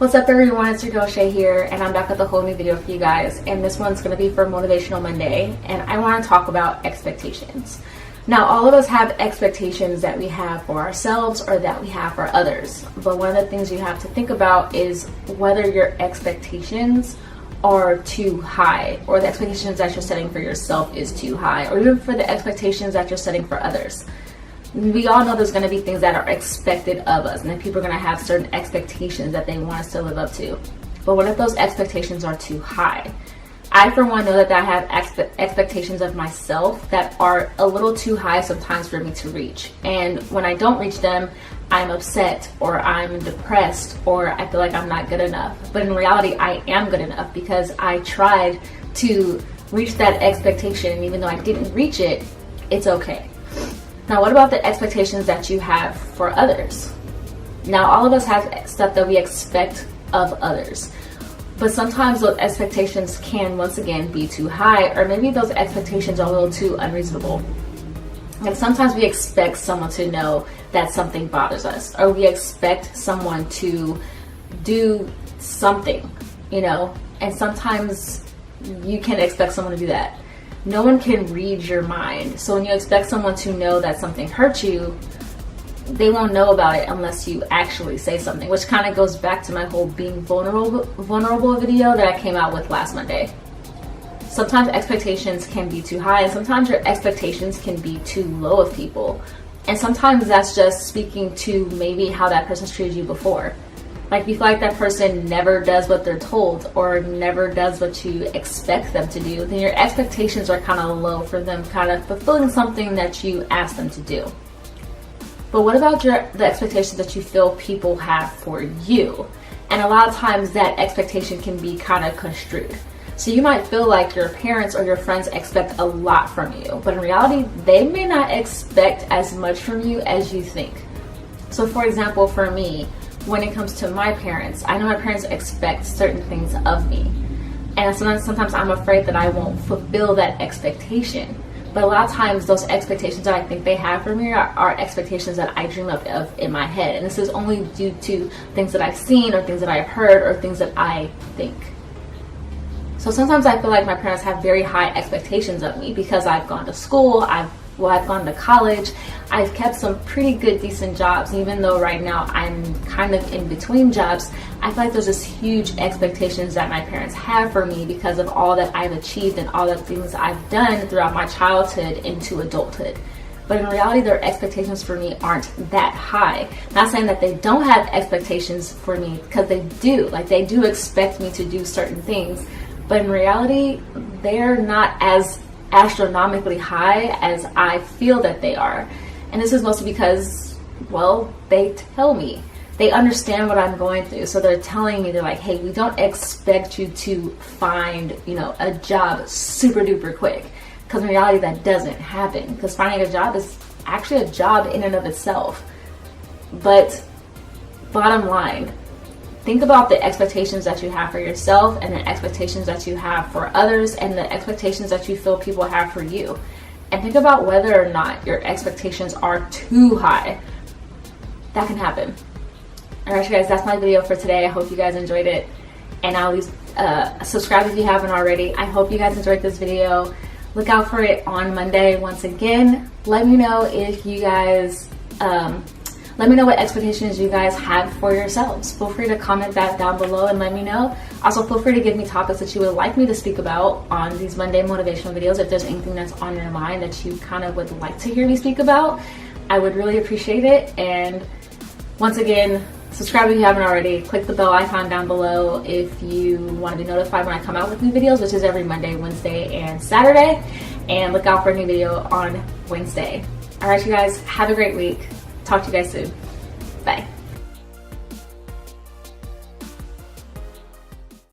What's up everyone, it's your girl Shay here, and I'm back with a whole new video for you guys, and this one's going to be for Motivational Monday, and I want to talk about expectations. Now, all of us have expectations that we have for ourselves or that we have for others, but one of the things you have to think about is whether your expectations are too high, or the expectations that you're setting for yourself is too high, or even for the expectations that you're setting for others. We all know there's going to be things that are expected of us, and that people are going to have certain expectations that they want us to live up to. But what if those expectations are too high? I, for one, know that I have expectations of myself that are a little too high sometimes for me to reach. And when I don't reach them, I'm upset, or I'm depressed, or I feel like I'm not good enough. But in reality, I am good enough because I tried to reach that expectation, and even though I didn't reach it, it's okay. Now, what about the expectations that you have for others? Now, all of us have stuff that we expect of others, but sometimes those expectations can, once again, be too high, or maybe those expectations are a little too unreasonable. And sometimes we expect someone to know that something bothers us, or we expect someone to do something, and sometimes you can expect someone to do that. No one can read your mind. So when you expect someone to know that something hurt you, they won't know about it unless you actually say something, which kind of goes back to my whole being vulnerable video that I came out with last Monday. Sometimes expectations can be too high, and sometimes your expectations can be too low of people. And sometimes that's just speaking to maybe how that person's treated you before. Like, you feel like that person never does what they're told, or never does what you expect them to do, then your expectations are kind of low for them kind of fulfilling something that you asked them to do. But what about the expectations that you feel people have for you? And a lot of times that expectation can be kind of construed. So you might feel like your parents or your friends expect a lot from you, but in reality, they may not expect as much from you as you think. So for example, for me, when it comes to my parents, I know my parents expect certain things of me. And sometimes I'm afraid that I won't fulfill that expectation. But a lot of times those expectations that I think they have for me are expectations that I dream of in my head. And this is only due to things that I've seen, or things that I've heard, or things that I think. So sometimes I feel like my parents have very high expectations of me because I've gone to school, I've gone to college, I've kept some pretty good, decent jobs. Even though right now I'm kind of in between jobs, I feel like there's this huge expectations that my parents have for me because of all that I've achieved and all the things I've done throughout my childhood into adulthood. But in reality, their expectations for me aren't that high. Not saying that they don't have expectations for me, because they do. Like, they do expect me to do certain things. But in reality, they're not as astronomically high as I feel that they are. And this is mostly because, well, they tell me. They understand what I'm going through. So they're telling me, they're like, hey, we don't expect you to find, a job super duper quick. Because in reality, that doesn't happen. Because finding a job is actually a job in and of itself. But bottom line, think about the expectations that you have for yourself, and the expectations that you have for others, and the expectations that you feel people have for you. And think about whether or not your expectations are too high. That can happen. Alright, you guys, that's my video for today. I hope you guys enjoyed it. And I'll leave, subscribe if you haven't already. I hope you guys enjoyed this video. Look out for it on Monday once again. Let me know if you guys... let me know what expectations you guys have for yourselves. Feel free to comment that down below and let me know. Also, feel free to give me topics that you would like me to speak about on these Monday motivational videos. If there's anything that's on your mind that you kind of would like to hear me speak about, I would really appreciate it. And once again, subscribe if you haven't already. Click the bell icon down below if you want to be notified when I come out with new videos, which is every Monday, Wednesday, and Saturday. And look out for a new video on Wednesday. All right, you guys, have a great week. Talk to you guys soon. Bye.